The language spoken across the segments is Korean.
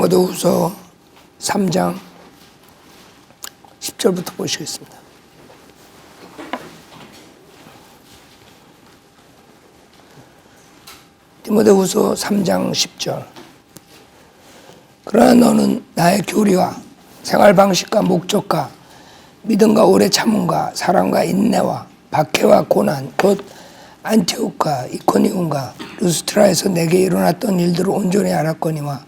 디모데후서 3장 10절부터 보시겠습니다. 디모데후서 3장 10절. 그러나 너는 나의 교리와 생활 방식과 목적과 믿음과 오래 참음과 사랑과 인내와 박해와 고난 곧 안티옥과 이코니움과 루스트라에서 내게 일어났던 일들을 온전히 알았거니와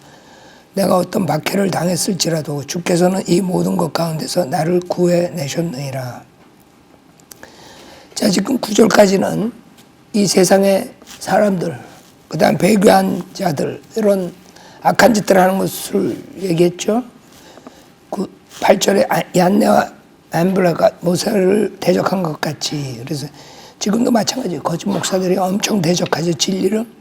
내가 어떤 박해를 당했을지라도 주께서는 이 모든 것 가운데서 나를 구해내셨느니라. 자, 지금 9절까지는 이 세상의 사람들, 그 다음 배교한 자들, 이런 악한 짓들을 하는 것을 얘기했죠. 8절에 얀네와 앰블라가 모세를 대적한 것 같이. 그래서 지금도 마찬가지예요. 거짓 목사들이 엄청 대적하죠, 진리를.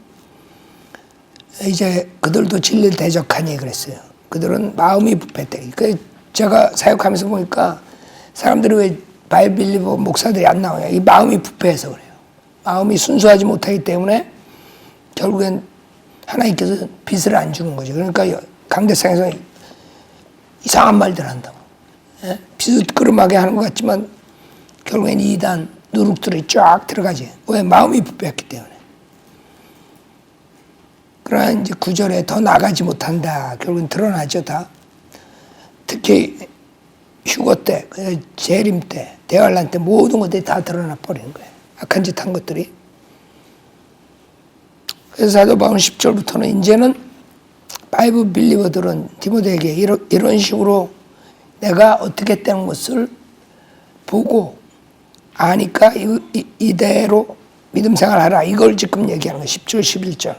이제 그들도 진리를 대적하니 그랬어요. 그들은 마음이 부패했대. 제가 사역하면서 보니까 사람들이 왜 바이블 빌리버 목사들이 안 나오냐. 이 마음이 부패해서 그래요. 마음이 순수하지 못하기 때문에 결국엔 하나님께서 빚을 안 주는 거죠. 그러니까 강대상에서 이상한 말들 한다고. 예? 비스끄름하게 하는 것 같지만 결국엔 이단, 누룩들이 쫙 들어가지. 왜? 마음이 부패했기 때문에. 그러나 이제 9절에 더 나가지 못한다. 결국은 드러나죠, 다. 특히 휴거 때, 재림 때, 대환란 때 모든 것들이 다 드러나 버리는 거예요. 악한 짓 한 것들이. 그래서 사도 바울은 10절부터는 이제는 바이블 빌리버들은 디모데에게 이런 식으로 내가 어떻게 했다는 것을 보고 아니까 이대로 믿음 생활하라. 이걸 지금 얘기하는 거예요. 10절, 11절,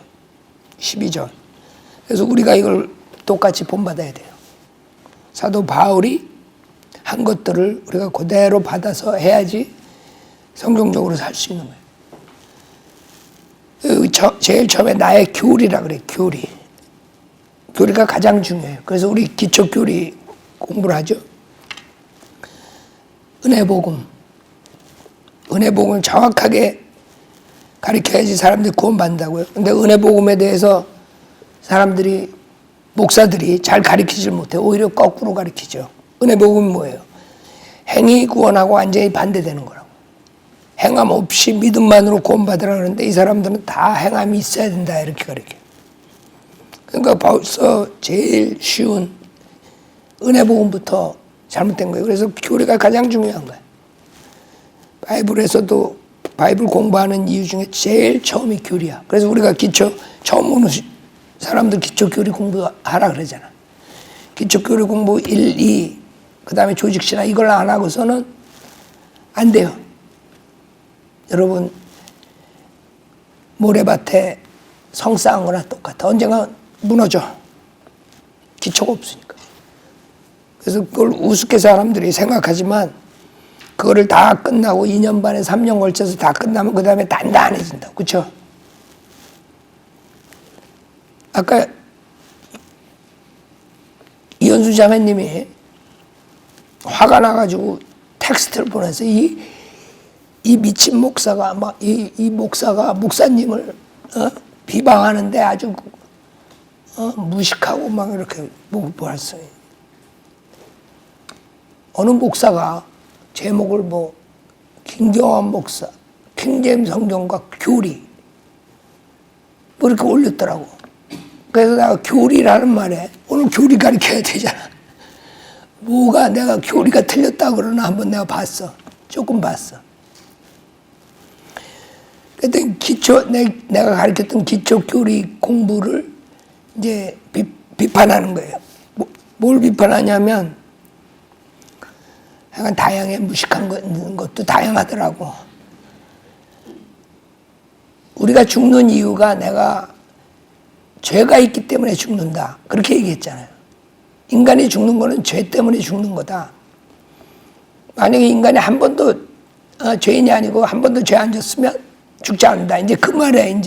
12절. 그래서 우리가 이걸 똑같이 본받아야 돼요. 사도 바울이 한 것들을 우리가 그대로 받아서 해야지 성경적으로 살 수 있는 거예요. 제일 처음에 나의 교리라 그래. 교리가 가장 중요해요. 그래서 우리 기초 교리 공부를 하죠. 은혜복음을 정확하게 가르쳐야지 사람들이 구원받는다고요. 근데 은혜복음에 대해서 사람들이, 목사들이 잘 가르치질 못해요. 오히려 거꾸로 가르치죠. 은혜복음이 뭐예요? 행위 구원하고 완전히 반대되는 거라고. 행함 없이 믿음만으로 구원받으라 그러는데 이 사람들은 다 행함이 있어야 된다 이렇게 가르쳐요. 그러니까 벌써 제일 쉬운 은혜복음부터 잘못된 거예요. 그래서 교리가 가장 중요한 거예요. 바이블에서도 바이블 공부하는 이유 중에 제일 처음이 교리야. 그래서 우리가 처음 오는 사람들 기초교리 공부하라 그러잖아. 기초교리 공부 1, 2, 그 다음에 조직신화 이걸 안 하고서는 안 돼요. 여러분, 모래밭에 성 쌓은 거나 똑같아. 언젠가 무너져. 기초가 없으니까. 그래서 그걸 우습게 사람들이 생각하지만 그거를 다 끝나고 2년 반에 3년 걸쳐서 다 끝나면 그 다음에 단단해진다. 그렇죠? 아까 이현수 자매님이 화가 나가지고 텍스트를 보내서 이 미친 목사가 막 이 목사가 목사님을 비방하는데 아주 무식하고 막 이렇게 보았어요. 어느 목사가 제목을 김경환 목사, 킹제임스 성경과 교리 이렇게 올렸더라고. 그래서 내가 교리라는 말에 오늘 교리 가르쳐야 되잖아. 뭐가 내가 교리가 틀렸다 그러나 한번 내가 봤어. 조금 봤어. 그랬더니 내가 가르쳤던 기초 교리 공부를 이제 비판하는 거예요. 뭘 비판하냐면 약간 다양해. 무식한 것도 다양하더라고. 우리가 죽는 이유가 내가 죄가 있기 때문에 죽는다. 그렇게 얘기했잖아요. 인간이 죽는 거는 죄 때문에 죽는 거다. 만약에 인간이 한 번도 죄인이 아니고 한 번도 죄 안 졌으면 죽지 않는다. 이제 그 말에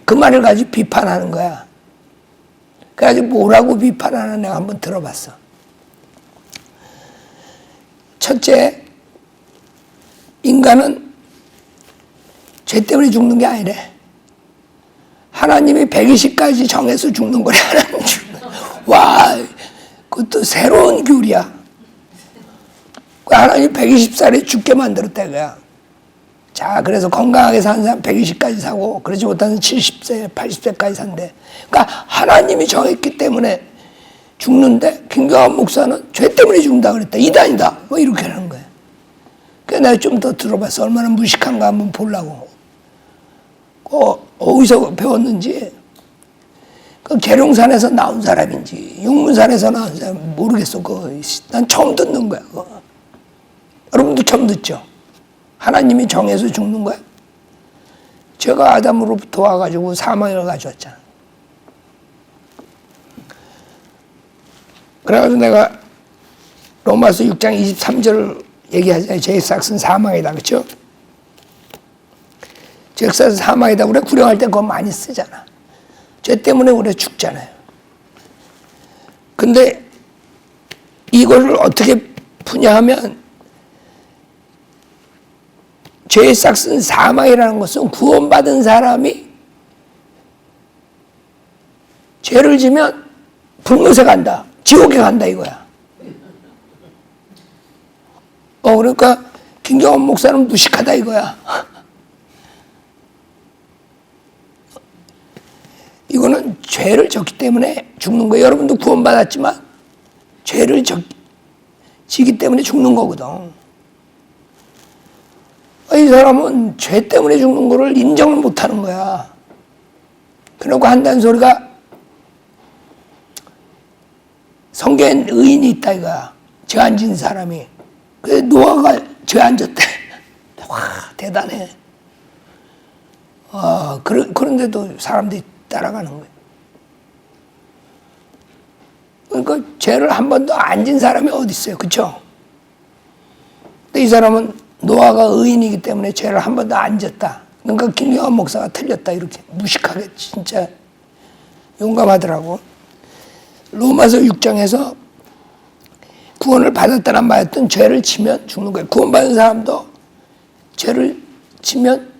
그 말을 가지고 비판하는 거야. 그래가지고 뭐라고 비판하나 내가 한번 들어봤어. 첫째, 인간은 죄 때문에 죽는 게 아니래. 하나님이 120까지 정해서 죽는 거래. 하나님 죽는. 와, 그것도 새로운 교리야. 하나님 120살에 죽게 만들었다 이거야. 자, 그래서 건강하게 사는 사람 120까지 사고, 그러지 못하는 70세, 80세까지 산대. 그러니까 하나님이 정했기 때문에 죽는데, 김경환 목사는 죄 때문에 죽는다 그랬다. 이단이다. 뭐 이렇게 하는 거야. 그래서 내가 좀 더 들어봤어. 얼마나 무식한가 한번 보려고. 어디서 배웠는지, 그 계룡산에서 나온 사람인지, 용문산에서 나온 사람 모르겠어. 난 처음 듣는 거야. 그거. 여러분도 처음 듣죠? 하나님이 정해서 죽는 거야? 제가 아담으로부터 와가지고 사망을 가져왔잖아. 그래가지고 내가 로마서 6장 23절을 얘기하잖아요. 죄삭은 사망이다. 그렇죠? 죄삭은 사망이다. 우리 구령할 때 그거 많이 쓰잖아. 죄 때문에 우리 죽잖아요. 근데 이거를 어떻게 푸냐 하면, 죄의 싹은 사망이라는 것은 구원받은 사람이 죄를 지면 불못에 간다. 지옥에 간다 이거야. 그러니까 김경원 목사는 무식하다 이거야. 이거는 죄를 졌기 때문에 죽는 거예요. 여러분도 구원받았지만 죄를 지기 때문에 죽는 거거든. 이 사람은 죄 때문에 죽는 거를 인정을 못하는 거야. 그러고 한다는 소리가, 성경엔 의인이 있다 이거야. 죄 안 진 사람이. 그래서 노아가 죄 안 졌대. 와, 대단해. 그런데도 사람들이 따라가는 거야. 그러니까 죄를 한 번도 안 진 사람이 어디 있어요. 그렇죠? 근데 이 사람은 노아가 의인이기 때문에 죄를 한 번도 안 졌다. 그러니까 김경환 목사가 틀렸다. 이렇게 무식하게 진짜 용감하더라고. 로마서 6장에서 구원을 받았다는 말했던 죄를 지면 죽는 거예요. 구원받은 사람도 죄를 지면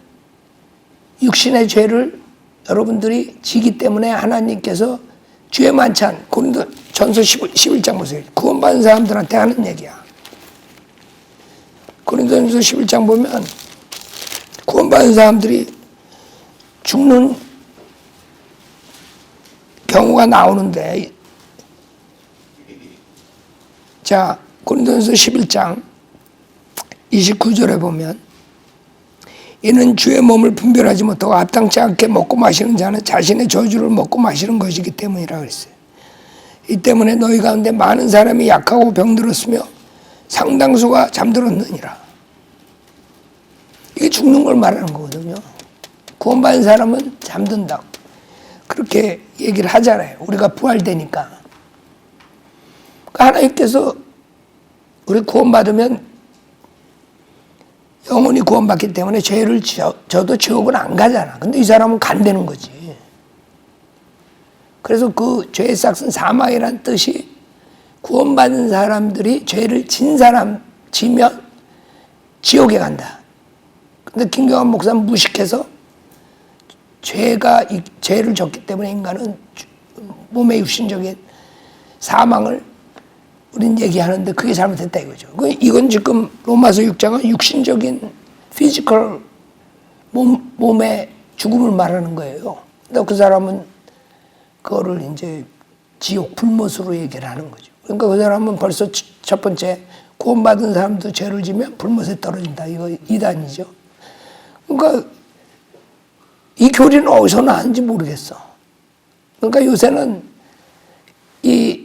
육신의 죄를 여러분들이 지기 때문에 하나님께서 죄 만찬, 고린도전서 11장 보세요. 구원받은 사람들한테 하는 얘기야. 고린도전서 11장 보면 구원받은 사람들이 죽는 경우가 나오는데, 자, 고린도전서 11장 29절에 보면, 이는 주의 몸을 분별하지 못하고 합당치 않게 먹고 마시는 자는 자신의 저주를 먹고 마시는 것이기 때문이라 그랬어요. 이 때문에 너희 가운데 많은 사람이 약하고 병들었으며 상당수가 잠들었느니라. 이게 죽는 걸 말하는 거거든요. 구원받은 사람은 잠든다. 그렇게 얘기를 하잖아요. 우리가 부활되니까. 그러니까 하나님께서 우리 구원받으면 영원히 구원받기 때문에 죄를 져도 지옥은 안 가잖아. 근데 이 사람은 간다는 거지. 그래서 그 죄의 싹은 사망이라는 뜻이, 구원받은 사람들이 죄를 지면 지옥에 간다. 근데 김경환 목사는 무식해서 죄를 졌기 때문에 인간은 몸의 육신적인 사망을 우린 얘기하는데 그게 잘못됐다 이거죠. 이건 지금 로마서 6장은 육신적인 피지컬 몸의 죽음을 말하는 거예요. 근데 그 사람은 그거를 이제 지옥 불못으로 얘기를 하는 거죠. 그러니까 그 사람은 벌써 첫 번째, 구원받은 사람도 죄를 지면 불못에 떨어진다. 이거 이단이죠. 그러니까 이 교리는 어디서 나왔는지 모르겠어. 그러니까 요새는 이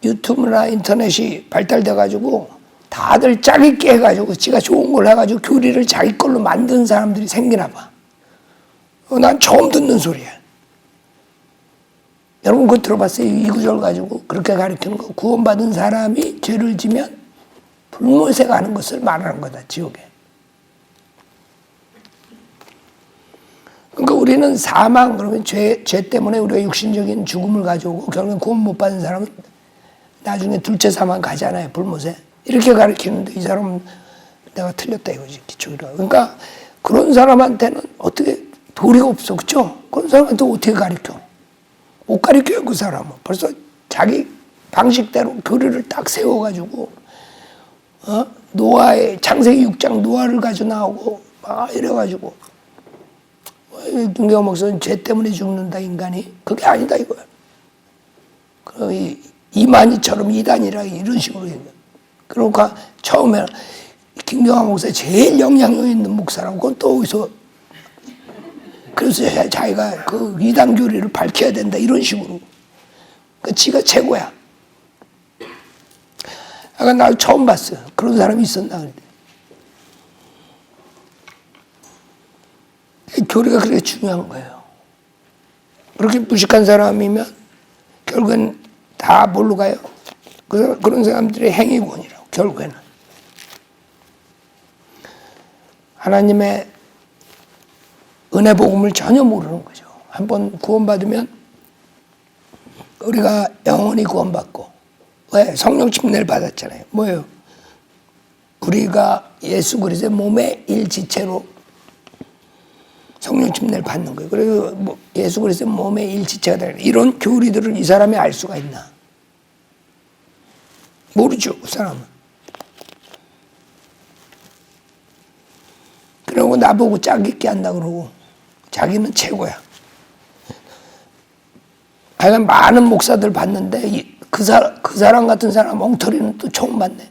유튜브나 인터넷이 발달돼가지고 다들 짜깁기 해가지고 지가 좋은 걸 해가지고 교리를 자기 걸로 만든 사람들이 생기나 봐. 난 처음 듣는 소리야. 여러분 그거 들어봤어요? 이 구절 가지고 그렇게 가르치는 거. 구원받은 사람이 죄를 지면 불못에 가는 것을 말하는 거다. 지옥에. 그러니까 우리는 사망, 그러면 죄 때문에 우리가 육신적인 죽음을 가져오고 결국엔 구원 못 받은 사람은 나중에 둘째 사망 가잖아요. 불못에. 이렇게 가르치는데 이 사람은 내가 틀렸다 이거지. 기초로. 그러니까 그런 사람한테는 어떻게 도리가 없어, 그렇죠? 그런 사람한테 어떻게 가르쳐? 못 가르쳐요, 그 사람은. 벌써 자기 방식대로 교리를 딱 세워가지고 노아의 창세기 6장 노아를 가지고 나오고 막 이래가지고 김경호 목사는 죄 때문에 죽는다 인간이 그게 아니다 이거야. 이만희처럼 이단이라 이런 식으로 얘기해. 그러니까 처음에 김경호 목사 제일 영향력 있는 목사라고 그건 또 어디서 그래서 자기가 그 이단 교리를 밝혀야 된다 이런 식으로 그 지가 최고야. 아까 나 처음 봤어요. 그런 사람이 있었나 그랬더니. 교리가 그렇게 중요한 거예요. 그렇게 무식한 사람이면 결국엔 다 뭘로 가요? 그런 사람들의 행위권이라고 결국에는. 하나님의 은혜 복음을 전혀 모르는 거죠. 한번 구원받으면 우리가 영원히 구원받고 왜? 성령 침례를 받았잖아요. 뭐예요? 우리가 예수 그리스도의 몸의 일지체로 성령 침례를 받는 거예요. 그래서 예수 그리스도의 몸의 일지체가 되는 이런 교리들을 이 사람이 알 수가 있나? 모르죠, 그 사람은. 그러고 나보고 짝짓기 한다 그러고 자기는 최고야. 하여간 많은 목사들 봤는데 그 사람 같은 사람 엉터리는 또 처음 봤네.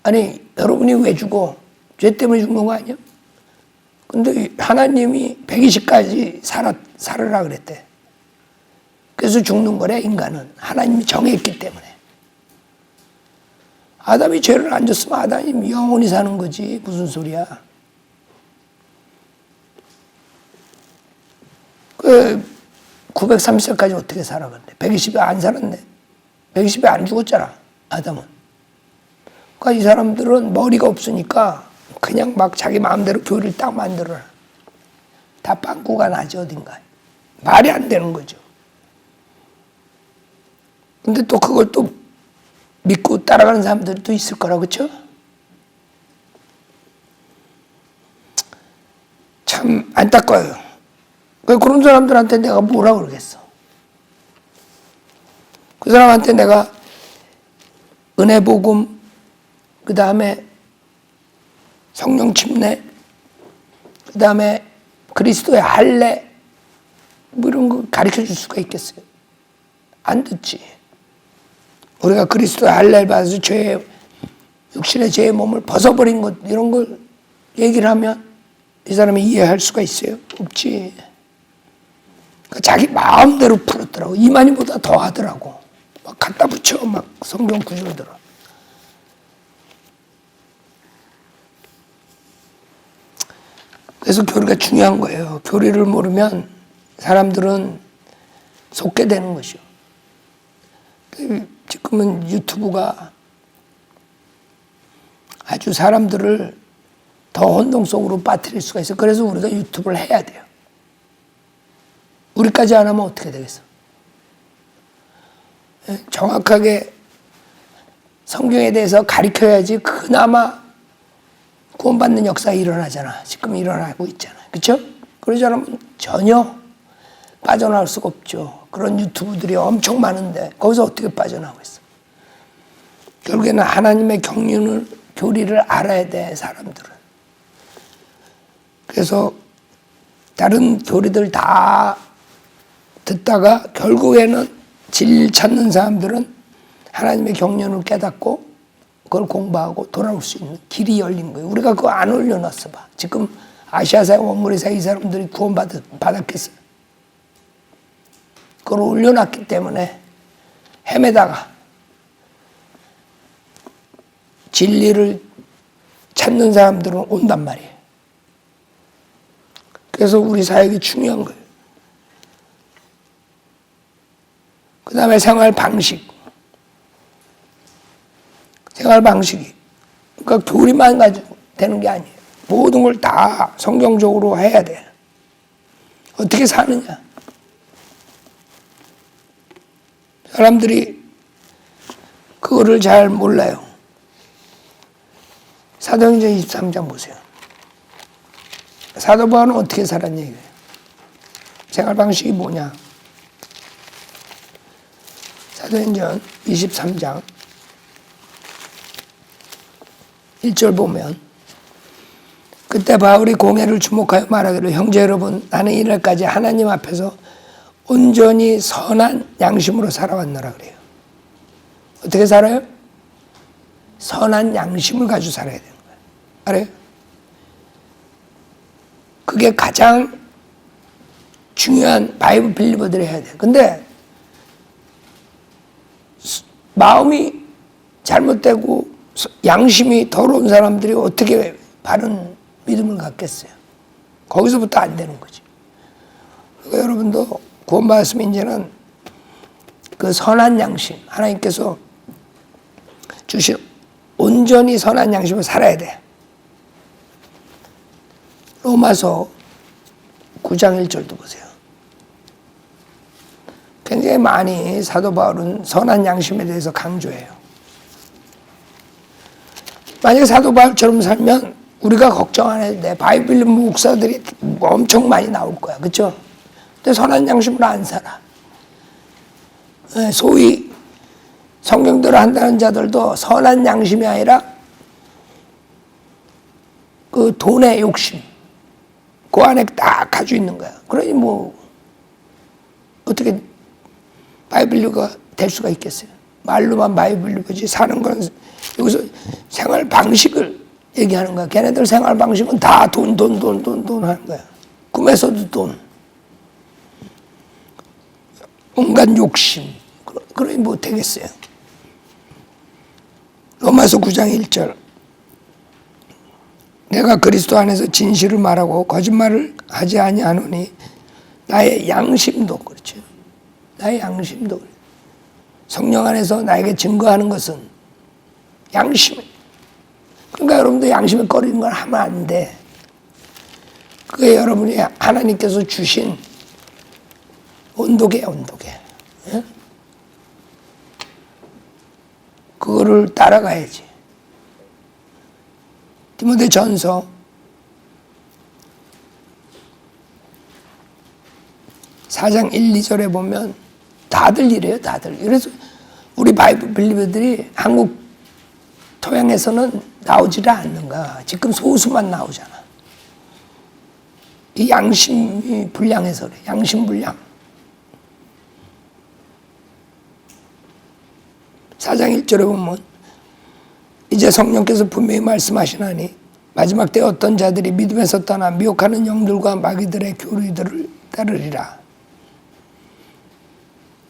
아니 여러분이 왜 죽어? 죄 때문에 죽는 거 아니야? 근데 하나님이 120까지 살으라 그랬대. 그래서 죽는 거래 인간은. 하나님이 정했기 때문에. 아담이 죄를 안 졌으면 아담이 영원히 사는 거지. 무슨 소리야. 그 930살까지 어떻게 살아갔네. 120에 안 살았네. 120에 안 죽었잖아. 아담은. 그러니까 이 사람들은 머리가 없으니까 그냥 막 자기 마음대로 교리를 딱 만들어라. 다 빵꾸가 나지 어딘가. 말이 안 되는 거죠. 근데 또 그걸 또 믿고 따라가는 사람들이 또 있을 거라, 그렇죠? 참 안타까워요. 그런 사람들한테 내가 뭐라 그러겠어. 그 사람한테 내가 은혜 복음, 그 다음에 성령 침례, 그 다음에 그리스도의 할례, 뭐 이런 거 가르쳐 줄 수가 있겠어요? 안 듣지. 우리가 그리스도의 할례를 받아서 육신의 죄의 몸을 벗어버린 것, 이런 걸 얘기를 하면 이 사람이 이해할 수가 있어요? 없지. 그러니까 자기 마음대로 풀었더라고. 이만희보다 더 하더라고. 막 갖다 붙여, 막 성경 구절들어. 그래서 교리가 중요한 거예요. 교리를 모르면 사람들은 속게 되는 것이요. 지금은 유튜브가 아주 사람들을 더 혼동 속으로 빠뜨릴 수가 있어요. 그래서 우리가 유튜브를 해야 돼요. 우리까지 안 하면 어떻게 되겠어? 정확하게 성경에 대해서 가르쳐야지 그나마 구원받는 역사가 일어나잖아. 지금 일어나고 있잖아. 그렇죠? 그러지 않으면 전혀 빠져나올 수가 없죠. 그런 유튜브들이 엄청 많은데 거기서 어떻게 빠져나오고 있어? 결국에는 하나님의 교리를 알아야 돼, 사람들은. 그래서 다른 교리들 다 듣다가 결국에는 진리를 찾는 사람들은 하나님의 경륜을 깨닫고 그걸 공부하고 돌아올 수 있는 길이 열린 거예요. 우리가 그거 안 올려놨어 봐. 지금 아시아사회, 원거리사회 이 사람들이 구원받았겠어요? 그걸 올려놨기 때문에 헤매다가 진리를 찾는 사람들은 온단 말이에요. 그래서 우리 사역이 중요한 거예요. 그 다음에 생활 방식이. 그러니까 교리만 가지고 되는 게 아니에요. 모든 걸 다 성경적으로 해야 돼. 어떻게 사느냐. 사람들이 그거를 잘 몰라요. 사도행전 23장 보세요. 사도 바울은 어떻게 살았냐 이거예요. 생활 방식이 뭐냐. 사도행전 23장 1절 보면 그때 바울이 공회를 주목하여 말하기를 형제 여러분 나는 이날까지 하나님 앞에서 온전히 선한 양심으로 살아왔노라 그래요. 어떻게 살아요? 선한 양심을 가지고 살아야 되는 거예요. 알아요? 그게 가장 중요한 바이블 빌리버들이 해야 돼요. 근데 마음이 잘못되고 양심이 더러운 사람들이 어떻게 바른 믿음을 갖겠어요? 거기서부터 안 되는 거지. 그러니까 여러분도 구원받았으면 이제는 그 선한 양심, 하나님께서 주신 온전히 선한 양심을 살아야 돼. 로마서 9장 1절도 보세요. 굉장히 많이 사도 바울은 선한 양심에 대해서 강조해요. 만약에 사도 바울처럼 살면 우리가 걱정 안 해도 돼. 바이블 목사들이 엄청 많이 나올 거야. 그렇죠? 근데 선한 양심으로 안 살아. 소위 성경대로 한다는 자들도 선한 양심이 아니라 그 돈의 욕심 그 안에 딱 가지고 있는 거야. 그러니 뭐 어떻게 바이블리가 될 수가 있겠어요. 말로만 바이블리지 사는 건 여기서 생활 방식을 얘기하는 거야. 걔네들 생활 방식은 다 돈 하는 거야. 꿈에서도 돈. 온갖 욕심. 그러니 뭐 되겠어요. 로마서 9장 1절. 내가 그리스도 안에서 진실을 말하고 거짓말을 하지 아니하노니 나의 양심도 그렇죠. 나의 양심도 성령 안에서 나에게 증거하는 것은 양심. 그러니까 여러분도 양심에 꺼리는 걸 하면 안 돼. 그게 여러분이 하나님께서 주신 온도계야, 온도계. 예? 그거를 따라가야지. 디모데전서 4장 1, 2절에 보면 다들 이래요, 다들. 그래서 우리 바이블 빌리버들이 한국 토양에서는 나오지를 않는가. 지금 소수만 나오잖아. 이 양심이 불량해서 그래. 양심 불량. 4장 1절에 보면 이제 성령께서 분명히 말씀하시나니 마지막 때 어떤 자들이 믿음에서 떠나 미혹하는 영들과 마귀들의 교리들을 따르리라.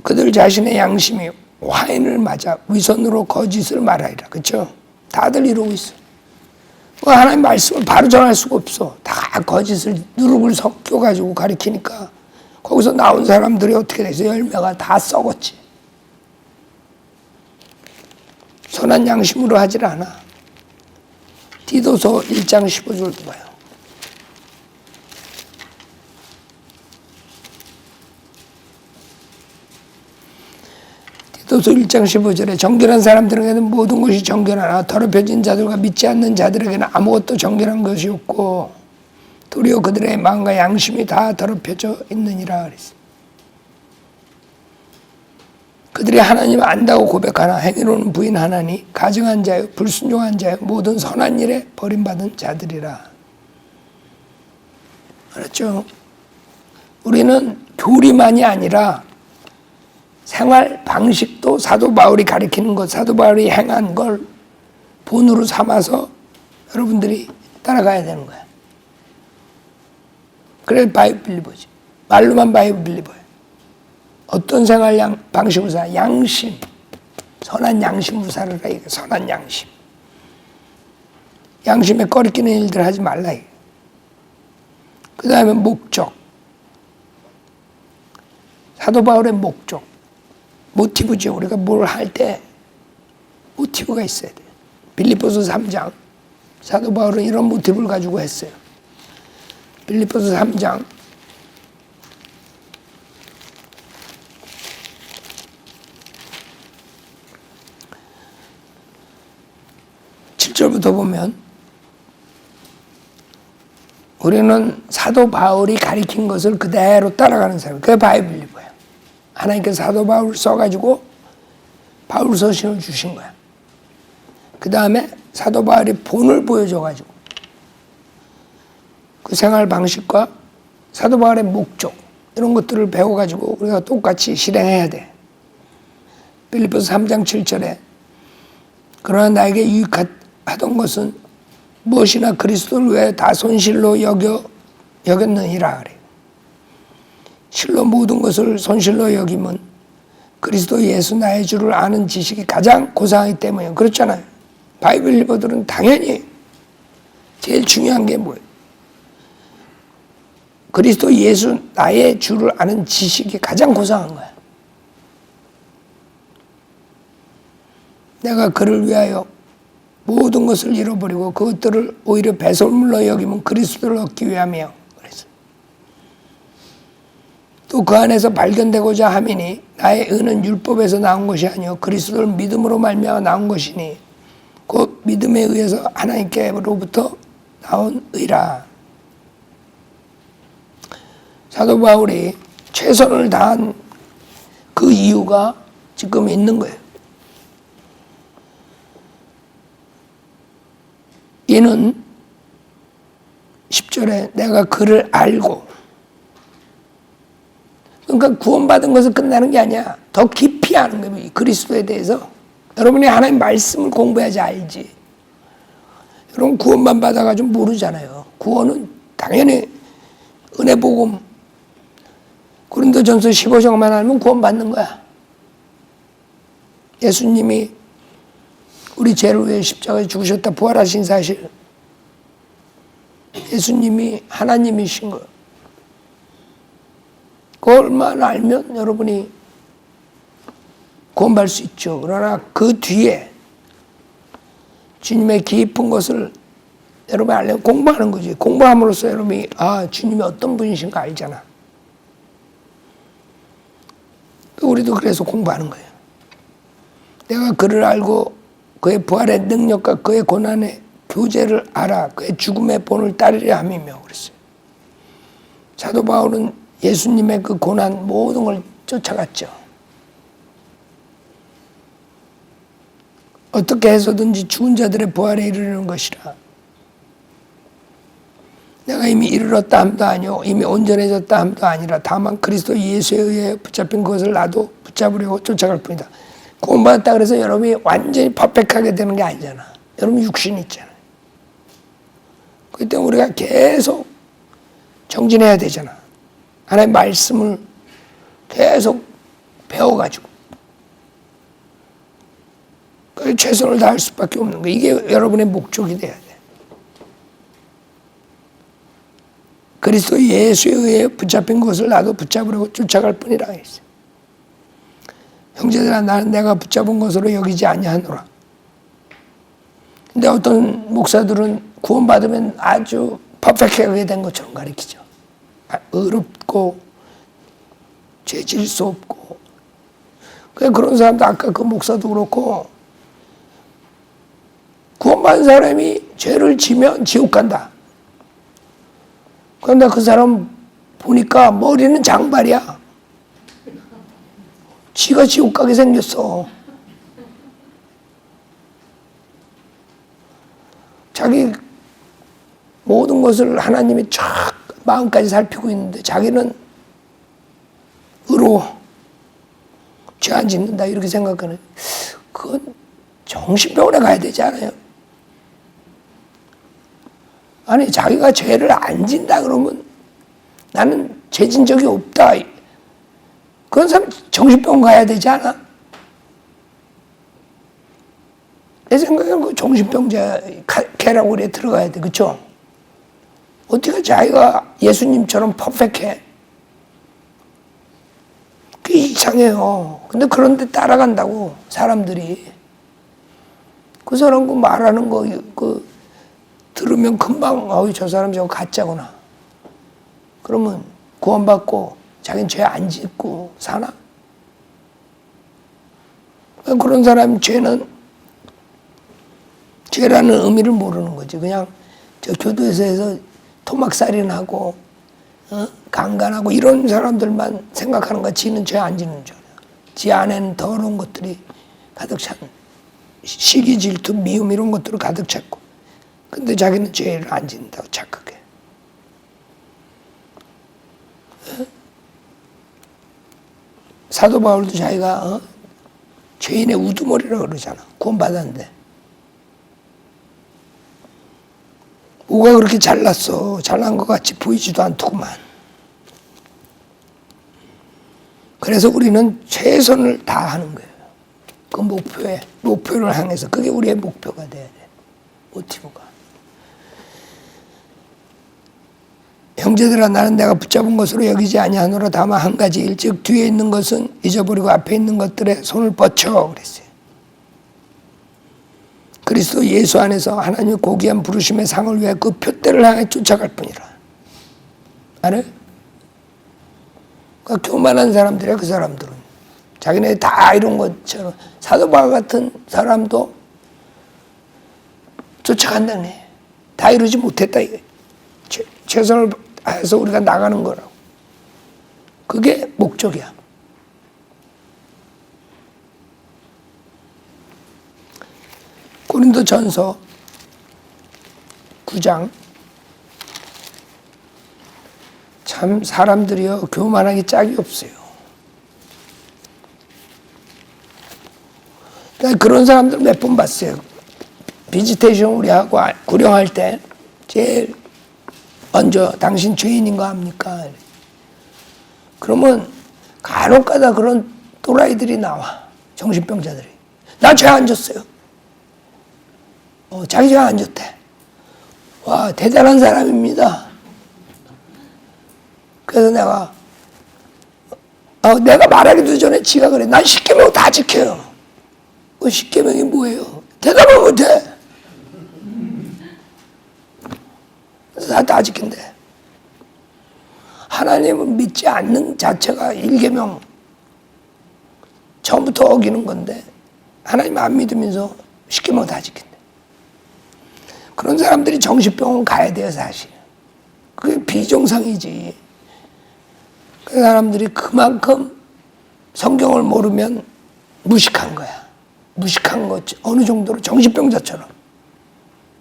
그들 자신의 양심이 화인을 맞아 위선으로 거짓을 말하리라. 그렇죠? 다들 이러고 있어. 하나님 말씀을 바로 전할 수가 없어. 다 거짓을 누룩을 섞여가지고 가리키니까 거기서 나온 사람들이 어떻게 돼서 열매가 다 썩었지. 선한 양심으로 하질 않아. 디도서 1장 15절도 봐요. 디도서 1장 15절에 정결한 사람들에게는 모든 것이 정결하나 더럽혀진 자들과 믿지 않는 자들에게는 아무것도 정결한 것이 없고 도리어 그들의 마음과 양심이 다 더럽혀져 있느니라 그랬어. 그들이 하나님을 안다고 고백하나 행위로는 부인하나니 가증한 자요 불순종한 자요 모든 선한 일에 버림받은 자들이라. 알았죠? 우리는 교리만이 아니라 생활 방식도 사도 바울이 가리키는 것, 사도 바울이 행한 걸 본으로 삼아서 여러분들이 따라가야 되는 거야. 그래 바이블 빌리버지. 말로만 바이블 빌리버야. 어떤 생활 방식으로 살아? 양심. 선한 양심으로 살아라. 이거 선한 양심. 양심에 꺼리끼는 일들 하지 말라. 그 다음에 목적. 사도 바울의 목적. 모티브죠. 우리가 뭘 할 때 모티브가 있어야 돼. 빌립보서 3장. 사도 바울은 이런 모티브를 가지고 했어요. 빌립보서 3장. 7절부터 보면 우리는 사도 바울이 가리킨 것을 그대로 따라가는 사람. 그게 바이블 리버예요. 하나님께서 사도 바울을 써가지고 바울 서신을 주신 거야. 그 다음에 사도 바울이 본을 보여줘가지고 그 생활 방식과 사도 바울의 목적 이런 것들을 배워가지고 우리가 똑같이 실행해야 돼. 빌립보서 3장 7절에 그러나 나에게 유익하던 것은 무엇이나 그리스도를 위해 다 손실로 여겼느니라 그래요. 실로 모든 것을 손실로 여기면 그리스도 예수 나의 주를 아는 지식이 가장 고상하기 때문이에요. 그렇잖아요. 바이블 리버들은 당연히 제일 중요한 게 뭐예요? 그리스도 예수 나의 주를 아는 지식이 가장 고상한 거야. 내가 그를 위하여 모든 것을 잃어버리고 그것들을 오히려 배설물로 여기면 그리스도를 얻기 위함이요. 그래서 또 그 안에서 발견되고자 함이니 나의 의는 율법에서 나온 것이 아니요 그리스도를 믿음으로 말미암아 나온 것이니 곧 믿음에 의해서 하나님께로부터 나온 의라. 사도 바울이 최선을 다한 그 이유가 지금 있는 거예요. 이는 10절에 내가 그를 알고, 그러니까 구원받은 것은 끝나는 게 아니야. 더 깊이 아는 거예요. 그리스도에 대해서. 여러분이 하나님 말씀을 공부해야지 알지. 여러분 구원만 받아가지고 모르잖아요. 구원은 당연히 은혜 복음 고린도전서 15장만 알면 구원받는 거야. 예수님이 우리 죄를 위해 십자가에 죽으셨다 부활하신 사실, 예수님이 하나님이신 거, 그걸만 알면 여러분이 구원받을 수 있죠. 그러나 그 뒤에 주님의 깊은 것을 여러분이 알려면 공부하는 거지. 공부함으로써 여러분이 주님이 어떤 분이신가 알잖아. 우리도 그래서 공부하는 거예요. 내가 그를 알고 그의 부활의 능력과 그의 고난의 교제를 알아 그의 죽음의 본을 따르려 함이며 그랬어요. 사도 바울은 예수님의 그 고난 모든 걸 쫓아갔죠. 어떻게 해서든지 죽은 자들의 부활에 이르는 것이라. 내가 이미 이르렀다 함도 아니요 이미 온전해졌다 함도 아니라 다만 그리스도 예수에 의해 붙잡힌 것을 나도 붙잡으려고 쫓아갈 뿐이다. 구원받았다 그래서 여러분이 완전히 퍼펙트하게 되는 게 아니잖아. 여러분 육신이 있잖아. 그때 우리가 계속 정진해야 되잖아. 하나님의 말씀을 계속 배워가지고 최선을 다할 수밖에 없는 거야. 이게 여러분의 목적이 돼야 돼. 그리스도 예수에 의해 붙잡힌 것을 나도 붙잡으려고 쫓아갈 뿐이라 했어요. 형제들아 나는 내가 붙잡은 것으로 여기지 아니하노라. 근데 어떤 목사들은 구원받으면 아주 퍼펙트하게 된 것처럼 가르치죠. 의롭고 죄질 수 없고. 그런 사람도 아까 그 목사도 그렇고 구원받은 사람이 죄를 지면 지옥 간다. 그런데 그 사람 보니까 머리는 장발이야. 지가 지옥 가게 생겼어. 자기 모든 것을 하나님이 쫙 마음까지 살피고 있는데 자기는 의로워. 죄 안 짓는다 이렇게 생각하는. 그건 정신병원에 가야 되지 않아요? 아니 자기가 죄를 안 진다 그러면 나는 죄 진 적이 없다. 그런 사람 정신병원 가야 되지 않아? 내 생각에는 그 정신병자 캐라고리에 들어가야 돼. 그렇죠? 어떻게 자기가 예수님처럼 퍼펙트해? 그게 이상해요. 근데 그런데 따라간다고 사람들이. 그 사람 그 말하는 거 들으면 금방 저 사람 저거 가짜구나. 그러면 구원받고 자기는 죄 안 짓고 사나? 그런 사람 죄라는 의미를 모르는 거지. 그냥 저 교도소에서 토막살인하고 강간하고 이런 사람들만 생각하는 거야. 지는 죄 안 지는 줄 알아. 지 안에는 더러운 것들이 가득 찬 시기, 질투, 미움 이런 것들을 가득 찼고, 근데 자기는 죄를 안 짓는다고 착각해. 사도 바울도 자기가 죄인의 우두머리라고 그러잖아. 구원받았는데 뭐가 그렇게 잘났어. 잘난 것 같이 보이지도 않더구만. 그래서 우리는 최선을 다하는 거예요. 그 목표를 향해서. 그게 우리의 목표가 돼야 돼. 모티브가. 형제들아, 나는 내가 붙잡은 것으로 여기지 아니하노라. 다만 한 가지 일즉 뒤에 있는 것은 잊어버리고 앞에 있는 것들에 손을 뻗쳐 그랬어요. 그리스도 예수 안에서 하나님의 고귀한 부르심의 상을 위해 그 표대를 향해 쫓아갈 뿐이라. 알아요? 그러니까 교만한 사람들이야. 그 사람들은 자기네 다 이런 것처럼. 사도 바울 같은 사람도 쫓아간다네. 다 이루지 못했다 이게. 최선을 다해서 우리가 나가는 거라고. 그게 목적이야. 고린도전서 9장. 참 사람들이요 교만하기 짝이 없어요. 그런 사람들 몇 번 봤어요. 비지테이션 우리하고 구령할 때 제일 먼저 당신 죄인인 거 압니까? 그러면 간혹가다 그런 또라이들이 나와. 정신병자들이. 나 죄 안 졌어요. 자기 죄 안 졌대. 와, 대단한 사람입니다. 그래서 내가 말하기도 전에 지가 그래. 난 십계명 다 지켜요. 십계명이 뭐예요? 대답을 못해. 다 지킨대. 하나님을 믿지 않는 자체가 1계명 처음부터 어기는 건데 하나님 안 믿으면서 10계명 다 지킨대. 그런 사람들이 정신병원 가야 돼요. 사실 그게 비정상이지. 그 사람들이 그만큼 성경을 모르면 무식한 거야. 무식한 것 어느 정도로 정신병자처럼.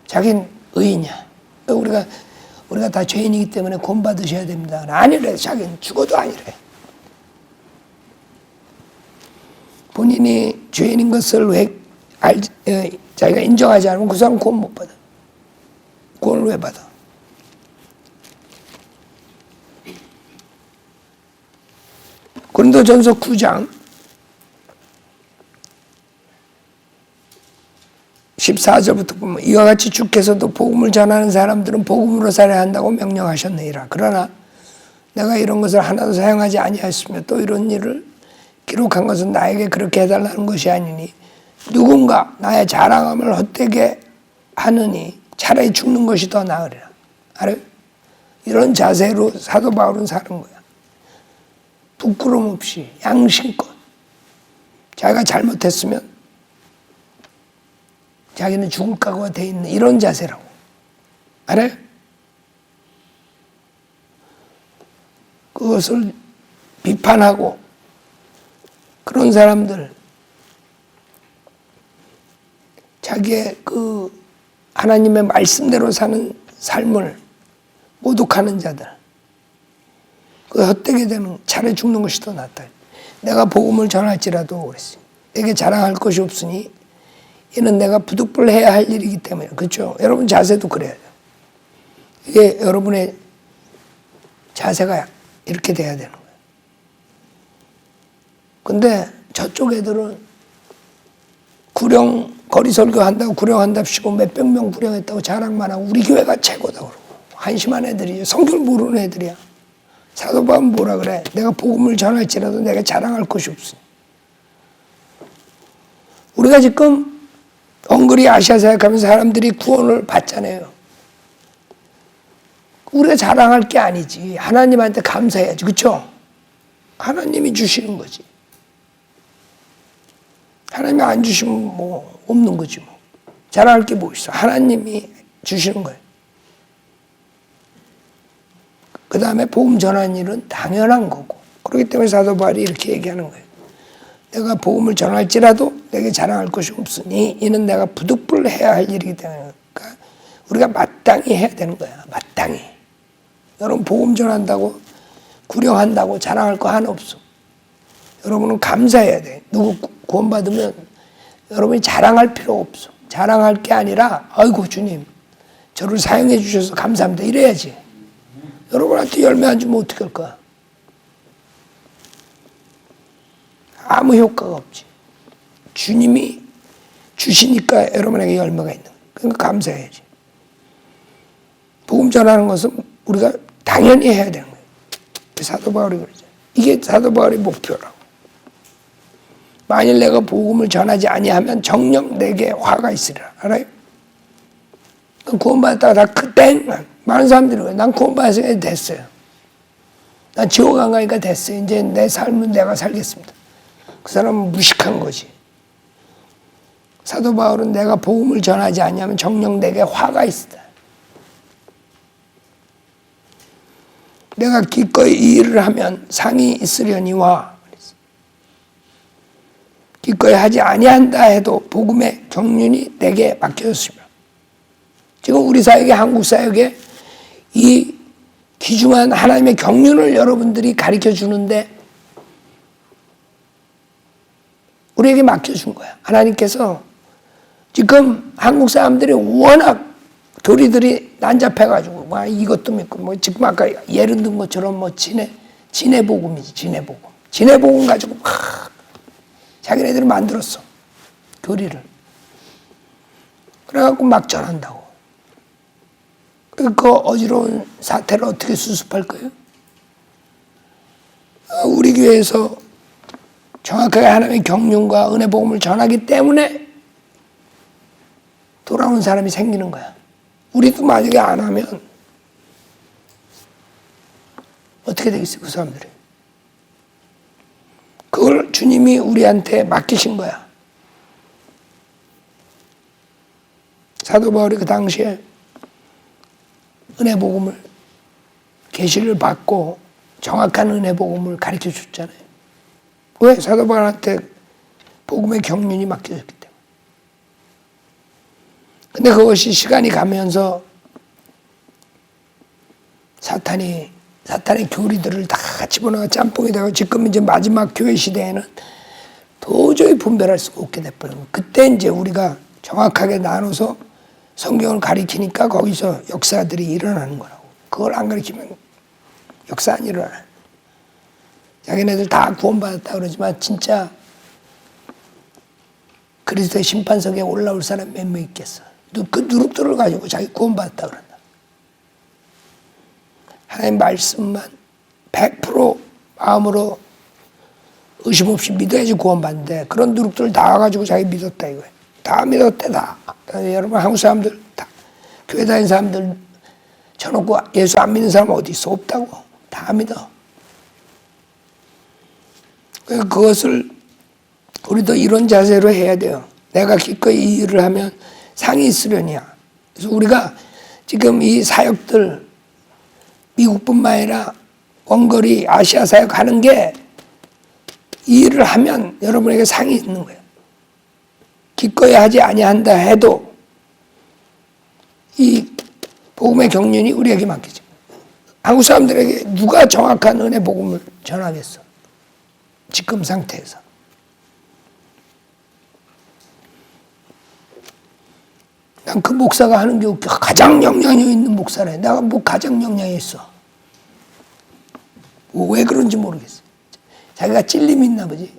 자기는 의인이야. 우리가 다 죄인이기 때문에 구원받으셔야 됩니다. 아니래. 자기는 죽어도 아니래. 본인이 죄인인 것을 자기가 인정하지 않으면 그 사람 구원 못 받아. 구원을 왜 받아? 고린도전서 9장 14절부터 보면 이와 같이 주께서도 복음을 전하는 사람들은 복음으로 살아야 한다고 명령하셨느니라. 그러나 내가 이런 것을 하나도 사용하지 아니하였으며 또 이런 일을 기록한 것은 나에게 그렇게 해달라는 것이 아니니 누군가 나의 자랑함을 헛되게 하느니 차라리 죽는 것이 더 나으리라. 알아요? 이런 자세로 사도 바울은 사는 거야. 부끄럼 없이 양심껏. 자기가 잘못했으면 자기는 죽을 각오가 돼 있는 이런 자세라고. 알아요? 그것을 비판하고 그런 사람들, 자기의 그 하나님의 말씀대로 사는 삶을 모독하는 자들, 그 헛되게 되면 차라리 죽는 것이 더 낫다. 내가 복음을 전할지라도 그랬어요. 내게 자랑할 것이 없으니 이는 내가 부득불해야 할 일이기 때문에. 그렇죠? 여러분 자세도 그래야 돼요. 이게 여러분의 자세가 이렇게 돼야 되는 거예요. 근데 저쪽 애들은 거리 설교한다고 구령한답시고 몇백 명 구령했다고 자랑만 하고 우리 교회가 최고다 그러고 한심한 애들이에요. 성경 모르는 애들이야. 사도 바울은 뭐라 그래? 내가 복음을 전할지라도 내가 자랑할 것이 없으니. 우리가 지금 엉거리 아시아 사역하면서 사람들이 구원을 받잖아요. 우리가 자랑할 게 아니지. 하나님한테 감사해야지. 그렇죠? 하나님이 주시는 거지. 하나님이 안 주시면 뭐 없는 거지 뭐. 자랑할 게 뭐 있어. 하나님이 주시는 거예요. 그 다음에 복음 전하는 일은 당연한 거고. 그렇기 때문에 사도 바울이 이렇게 얘기하는 거예요. 내가 복음을 전할지라도 내게 자랑할 것이 없으니 이는 내가 부득불해야 할 일이기 때문에 그러니까 우리가 마땅히 해야 되는 거야. 마땅히. 여러분 복음 전한다고 구령한다고 자랑할 거 하나 없어. 여러분은 감사해야 돼. 누구 구원받으면 여러분이 자랑할 필요 없어. 자랑할 게 아니라 아이고 주님 저를 사용해 주셔서 감사합니다. 이래야지. 여러분한테 열매 안 주면 어떻게 할 거야? 아무 효과가 없지. 주님이 주시니까 여러분에게 열매가 있는 거예요. 그러니까 감사해야지. 복음 전하는 것은 우리가 당연히 해야 되는 거예요. 사도 바울이 그러죠. 이게 사도 바울의 목표라고. 만일 내가 복음을 전하지 아니하면 정녕 내게 화가 있으리라. 알아요? 구원받았다가 다 땡! 많은 사람들이 그래요. 난 구원받았으니까 됐어요. 난 지옥 안 가니까 됐어요. 이제 내 삶은 내가 살겠습니다. 그 사람은 무식한 거지. 사도 바울은 내가 복음을 전하지 않으면 정녕 내게 화가 있다. 내가 기꺼이 이 일을 하면 상이 있으려니와 기꺼이 하지 아니한다 해도 복음의 경륜이 내게 맡겨졌습니다. 지금 우리 사역에 한국 사역에 이 귀중한 하나님의 경륜을 여러분들이 가르쳐 주는데 우리에게 맡겨준 거야. 하나님께서 지금 한국 사람들이 워낙 교리들이 난잡해가지고 막 이것도 믿고 뭐 지금 아까 예를 든 것처럼 뭐 진해 복음이지 진해 복음 가지고 막 자기네들이 만들었어 교리를. 그래갖고 막 전한다고. 그 어지러운 사태를 어떻게 수습할 거예요? 우리 교회에서 정확하게 하나님의 경륜과 은혜 복음을 전하기 때문에 돌아온 사람이 생기는 거야. 우리도 만약에 안 하면 어떻게 되겠어요, 그 사람들이? 그걸 주님이 우리한테 맡기신 거야. 사도 바울이 그 당시에 은혜 복음을 계시를 받고 정확한 은혜 복음을 가르쳐 줬잖아요. 왜? 사도 바울한테 복음의 경륜이 맡겨졌기 때문에. 근데 그것이 시간이 가면서 사탄의 교리들을 다 집어넣어 짬뽕이 되고 지금 이제 마지막 교회 시대에는 도저히 분별할 수가 없게 돼버린 거예요. 그때 이제 우리가 정확하게 나눠서 성경을 가리키니까 거기서 역사들이 일어나는 거라고. 그걸 안 가리키면 역사 안 일어나요. 자기네들 다 구원받았다 그러지만 진짜 그리스도의 심판석에 올라올 사람 몇 명 있겠어. 그 누룩들을 가지고 자기 구원받았다 그런다. 하나님 말씀만 100% 마음으로 의심 없이 믿어야지 구원받는데 그런 누룩들을 다 가지고 자기 믿었다 이거예요. 다 믿었대 다. 여러분 한국 사람들 다 교회 다니는 사람들 쳐놓고 예수 안 믿는 사람 어디 있어? 없다고. 다 믿어. 그것을 우리도 이런 자세로 해야 돼요. 내가 기꺼이 이 일을 하면 상이 있으려니야. 그래서 우리가 지금 이 사역들 미국뿐만 아니라 원거리 아시아 사역 하는 게 이 일을 하면 여러분에게 상이 있는 거예요. 기꺼이 하지 아니한다 해도 이 복음의 경륜이 우리에게 맡기죠. 한국 사람들에게 누가 정확한 은혜 복음을 전하겠어? 지금 상태에서. 난 그 목사가 하는 게 웃겨. 가장 영향이 있는 목사래. 내가 뭐 가장 영향이 있어. 왜 그런지 모르겠어. 자기가 찔림이 있나 보지.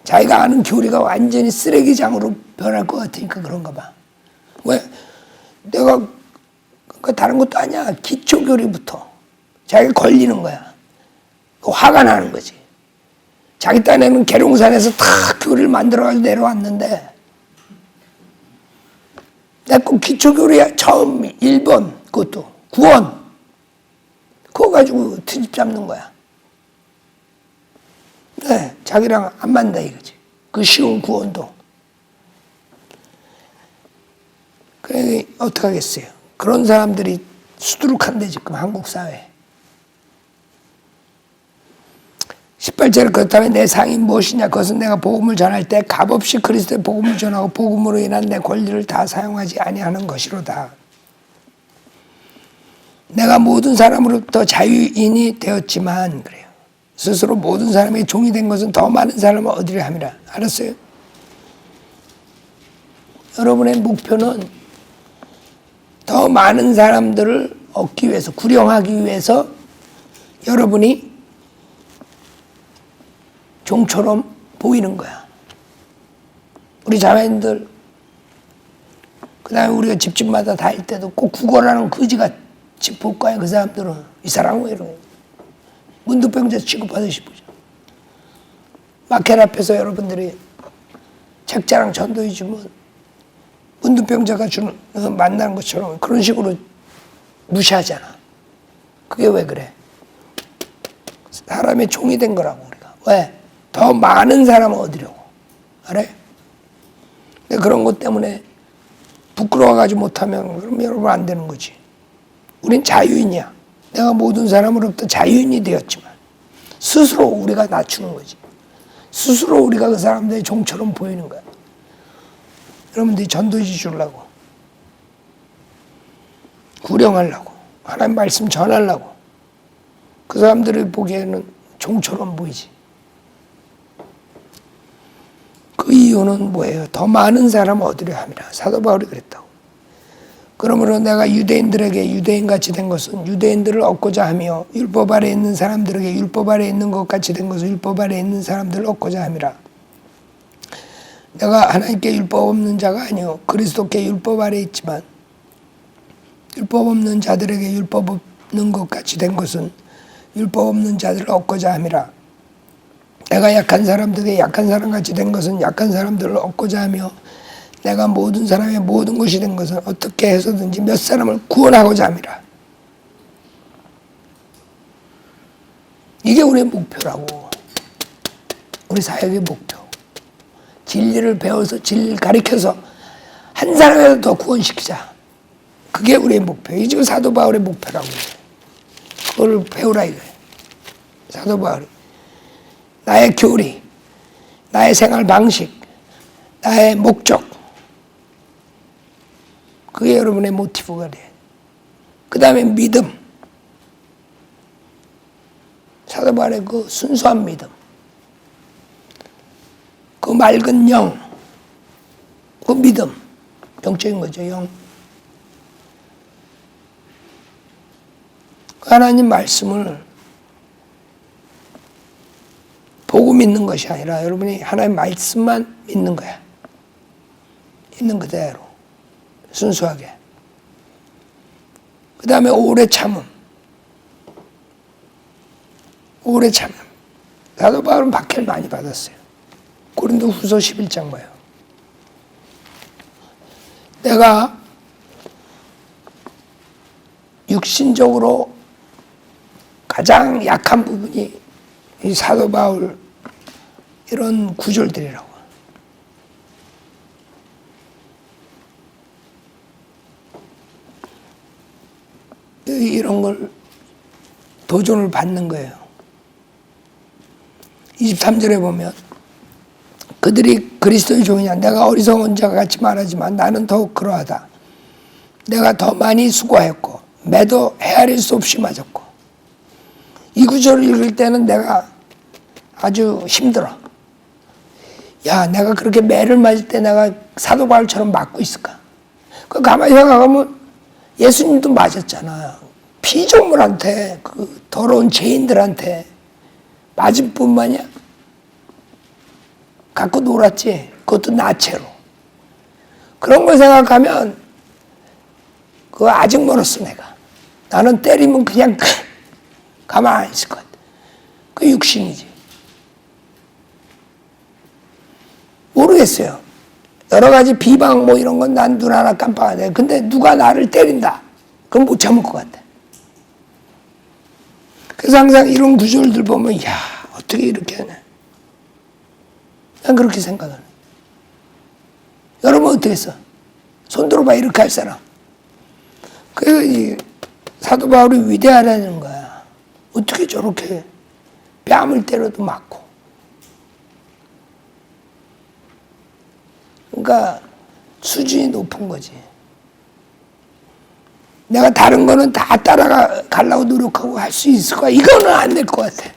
자기가 아는 교리가 완전히 쓰레기장으로 변할 것 같으니까 그런가 봐. 왜? 내가 다른 것도 아니야. 기초교리부터 자기가 걸리는 거야. 화가 나는 거지. 자기 딴에는 계룡산에서 다 교리를 만들어가지고 내려왔는데 내가 그 기초교리 처음 1번 그것도 구원 그거 가지고 트집 잡는 거야. 네, 자기랑 안 맞는다 이거지. 그 쉬운 구원도. 그래 어떡하겠어요. 그런 사람들이 수두룩한데 지금 한국 사회. 18절에 그렇다면 내 상이 무엇이냐? 그것은 내가 복음을 전할 때 값없이 그리스도의 복음을 전하고 복음으로 인한 내 권리를 다 사용하지 아니하는 것이로다. 내가 모든 사람으로부터 자유인이 되었지만 그래요. 스스로 모든 사람의 종이 된 것은 더 많은 사람을 얻으려 함이라. 알았어요? 여러분의 목표는 더 많은 사람들을 얻기 위해서, 구령하기 위해서 여러분이 종처럼 보이는 거야. 우리 자매님들, 그 다음에 우리가 집집마다 다닐 때도 꼭 구걸하는 거지같이 볼 거야. 그 사람들은 이 사람은 왜 이러냐. 문득병자 취급하듯이 보죠. 마켓 앞에서 여러분들이 책자랑 전도해 주면 문득병자가 주는 만나는 것처럼 그런 식으로 무시하잖아. 그게 왜 그래? 사람의 종이 된 거라고 우리가. 왜? 더 많은 사람을 얻으려고. 알아요? 근데 그런 것 때문에 부끄러워가지 못하면 그럼 여러분 안 되는 거지. 우린 자유인이야. 내가 모든 사람으로부터 자유인이 되었지만 스스로 우리가 낮추는 거지. 스스로 우리가 그 사람들의 종처럼 보이는 거야. 여러분들이 전도지 주려고, 구령하려고, 하나님 말씀 전하려고. 그 사람들을 보기에는 종처럼 보이지. 그 이유는 뭐예요? 더 많은 사람을 얻으려 함이라. 사도 바울이 그랬다고. 그러므로 내가 유대인들에게 유대인같이 된 것은 유대인들을 얻고자 하며 율법 아래 있는 사람들에게 율법 아래 있는 것 같이 된 것은 율법 아래 있는 사람들을 얻고자 함이라. 내가 하나님께 율법 없는 자가 아니요 그리스도께 율법 아래 있지만 율법 없는 자들에게 율법 없는 것 같이 된 것은 율법 없는 자들을 얻고자 함이라. 내가 약한 사람들에게 약한 사람같이 된 것은 약한 사람들을 얻고자 하며 내가 모든 사람의 모든 것이 된 것은 어떻게 해서든지 몇 사람을 구원하고자 함이라. 이게 우리의 목표라고. 우리 사역의 목표. 진리를 배워서 진리를 가르쳐서 한 사람이라도 더 구원시키자. 그게 우리의 목표. 이게 지금 사도 바울의 목표라고. 그걸 배우라 이거예요. 사도 바울이. 나의 교리, 나의 생활 방식, 나의 목적. 그게 여러분의 모티브가 돼. 그 다음에 믿음. 사도 바울의 그 순수한 믿음. 그 맑은 영. 그 믿음. 영적인 거죠, 영. 하나님 말씀을 보고 믿는 것이 아니라 여러분이 하나님 말씀만 믿는 거야. 있는 그대로. 순수하게. 그 다음에 오래 참음. 오래 참음. 사도 바울은 박해를 많이 받았어요. 고린도 후서 11장 봐요. 내가 육신적으로 가장 약한 부분이 이 사도 바울 이런 구절들이라고. 이런 걸 도전을 받는 거예요. 23절에 보면 그들이 그리스도의 종이냐 내가 어리석은 자가 같이 말하지만 나는 더욱 그러하다. 내가 더 많이 수고하였고 매도 헤아릴 수 없이 맞았고. 이 구절을 읽을 때는 내가 아주 힘들어. 야, 내가 그렇게 매를 맞을 때 내가 사도 바울처럼 맞고 있을까? 그 가만히 생각하면 예수님도 맞았잖아. 피조물한테, 그 더러운 죄인들한테 맞을 뿐만이야. 갖고 놀았지. 그것도 나체로. 그런 걸 생각하면 그거 아직 멀었어 내가. 나는 때리면 그냥 가만히 있을 것 같아. 그 육신이지. 모르겠어요. 여러 가지 비방 뭐 이런 건 난 눈 하나 깜빡하네. 근데 누가 나를 때린다. 그럼 못 참을 것 같아. 그래서 항상 이런 구절들 보면 야 어떻게 이렇게 하냐. 난 그렇게 생각을 해. 여러분 어떻게 했어? 손 들어봐 이렇게 할 사람. 그래서 이 사도 바울이 위대하다는 거야. 어떻게 저렇게 뺨을 때려도 맞고. 그러니까 수준이 높은 거지. 내가 다른 거는 다 따라가려고 노력하고 할 수 있을 거야. 이거는 안 될 것 같아.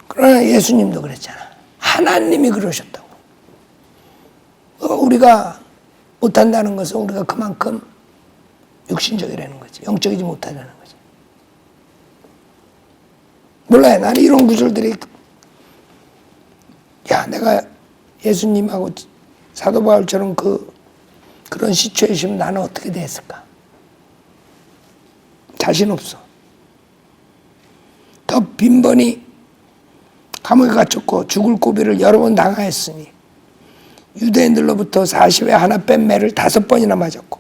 그러나 예수님도 그랬잖아. 하나님이 그러셨다고. 우리가 못한다는 것은 우리가 그만큼 육신적이라는 거지. 영적이지 못하다는 거지. 몰라요. 나는 이런 구절들이 내가 예수님하고 사도 바울처럼 그런 시츄에이션 나는 어떻게 됐을까? 자신 없어. 더 빈번히 감옥에 갇혔고 죽을 고비를 여러 번 당하였으니 유대인들로부터 40에 하나 뺀 매를 5번이나 맞았고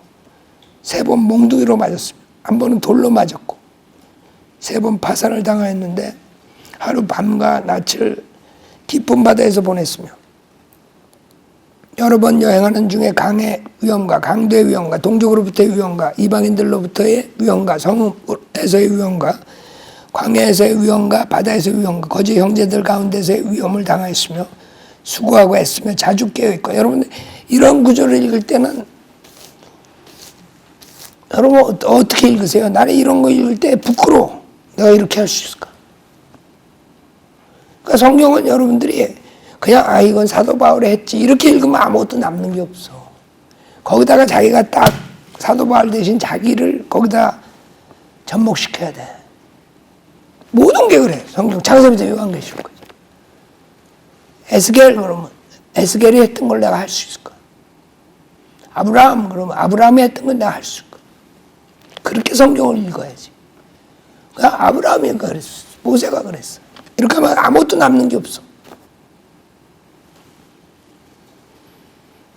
3번 몽둥이로 맞았습니다. 한 번은 돌로 맞았고 3번 파산을 당하였는데 하루 밤과 낮을 깊은 바다에서 보냈으며 여러 번 여행하는 중에 강의 위험과 강도의 위험과 동족으로부터의 위험과 이방인들로부터의 위험과 성에서의 위험과 광야에서의 위험과 바다에서의 위험과 거짓 형제들 가운데서의 위험을 당하였으며 수고하고 애쓰며 자주 깨어있고. 여러분 이런 구절을 읽을 때는 여러분 어떻게 읽으세요? 나는 이런 거 읽을 때 부끄러워. 내가 이렇게 할 수 있을까? 그러니까 성경은 여러분들이 그냥 이건 사도 바울이 했지 이렇게 읽으면 아무것도 남는 게 없어. 거기다가 자기가 딱 사도 바울 대신 자기를 거기다 접목시켜야 돼. 모든 게 그래. 성경 창세부터 요한계시록까지. 에스겔 그러면 에스겔이 했던 걸 내가 할 수 있을까? 아브라함 그러면 아브라함이 했던 걸 내가 할 수 있을까? 그렇게 성경을 읽어야지. 그러니까 아브라함이 그랬어. 모세가 그랬어. 이렇게 하면 아무것도 남는 게 없어.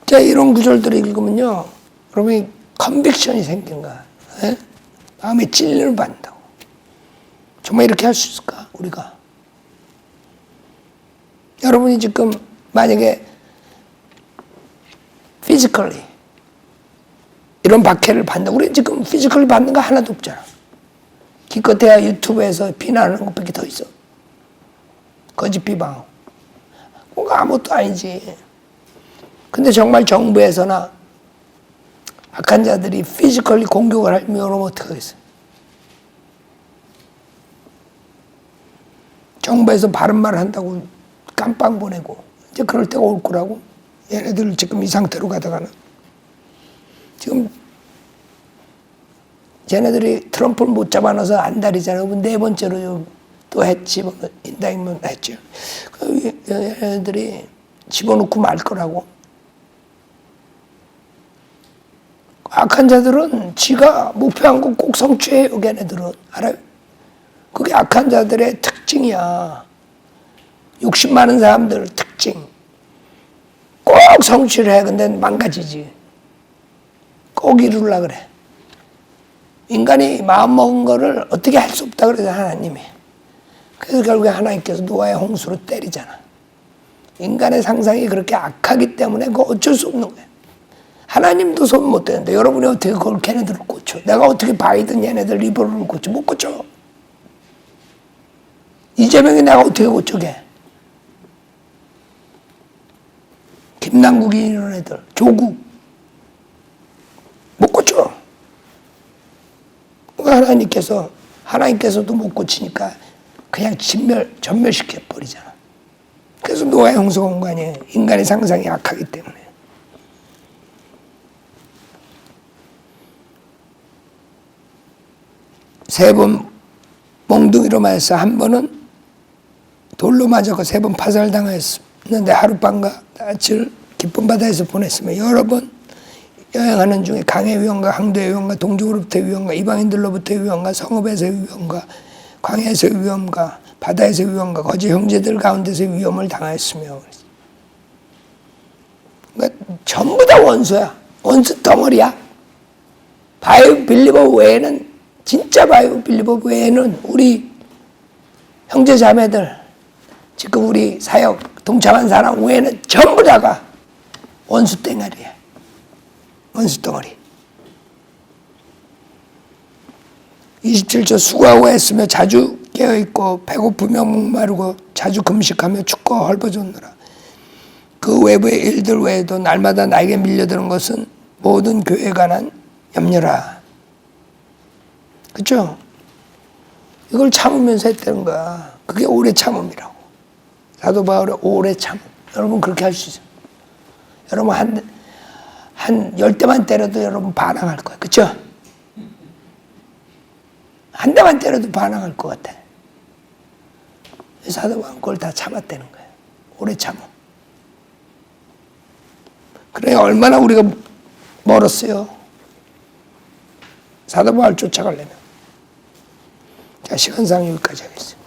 자, 이런 구절들을 읽으면요, 여러분이 컨빅션이 생긴 거야. 에? 마음에 찔림을 받는다고. 정말 이렇게 할 수 있을까, 우리가? 여러분이 지금 만약에 피지컬리 이런 박해를 받는다. 우리 지금 피지컬리 받는 거 하나도 없잖아. 기껏해야 유튜브에서 비난하는 것밖에 더 있어. 거짓 비방. 뭔가 아무것도 아니지. 근데 정말 정부에서나 악한 자들이 피지컬리 공격을 하면 여러분 어떻게 하겠어요? 정부에서 바른 말을 한다고 깜빵 보내고 이제 그럴 때가 올 거라고. 얘네들 지금 이 상태로 가다가는 지금 쟤네들이 트럼프를 못 잡아놔서 안달이잖아요. 4번째로 또 했지, 인다이면 했죠. 얘네들이 집어넣고 말 거라고. 악한 자들은 지가 목표한 거 꼭 성취해요. 걔네들은 알아요? 그게 악한 자들의 특징이야. 욕심 많은 사람들 특징. 꼭 성취를 해. 근데 망가지지. 꼭 이루려고 그래. 인간이 마음먹은 거를 어떻게 할 수 없다 그러죠, 하나님이. 그래서 결국에 하나님께서 노아의 홍수로 때리잖아. 인간의 상상이 그렇게 악하기 때문에 그거 어쩔 수 없는 거야. 하나님도 손 못 대는데 여러분이 어떻게 그걸 걔네들을 고쳐? 내가 어떻게 바이든 얘네들 리버럴을 고쳐? 못 고쳐. 이재명이 내가 어떻게 고쳐 걔? 김남국이 이런 애들, 조국 못 고쳐. 하나님께서도 못 고치니까 그냥 전멸시켜 버리잖아. 그래서 노아의 홍수가 온 거 아니에요. 인간의 상상이 악하기 때문에. 세 번 몽둥이로 맞았어. 한 번은 돌로 맞았고 3번 파산을 당하였는데 하룻밤과 낮을 깊은 바다에서 보냈으며 여러 번 여행하는 중에 강의 위험과 항도의 위험과 동족으로부터의 위험과 이방인들로부터의 위험과 성읍에서의 위험과 광야에서의 위험과 바다에서의 위험과 거짓 형제들 가운데서의 위험을 당하였으며. 그러니까 전부 다 원수야. 원수 덩어리야. 바이오 빌리버 외에는, 진짜 바이오 빌리버 외에는 우리 형제 자매들, 지금 우리 사역 동참한 사람 외에는 전부 다가 원수 덩어리야. 원수 덩어리. 27조 수고하고 애쓰며 자주 깨어있고 배고프며 목마르고 자주 금식하며 춥고 헐벗었노라. 그 외부의 일들 외에도 날마다 나에게 밀려드는 것은 모든 교회에 관한 염려라. 그렇죠? 이걸 참으면서 했다는 거야. 그게 오래 참음이라고. 사도 바울의 오래 참음. 여러분 그렇게 할 수 있어요. 여러분 한 10대만 때려도 여러분 반항할 거예요. 그렇죠? 한 대만 때려도 반항할 것 같아. 사도 바울은 그걸 다 참았다는 거예요. 오래 참음. 그래 얼마나 우리가 멀었어요. 사도 바울 쫓아가려면. 자, 시간상 여기까지 하겠습니다.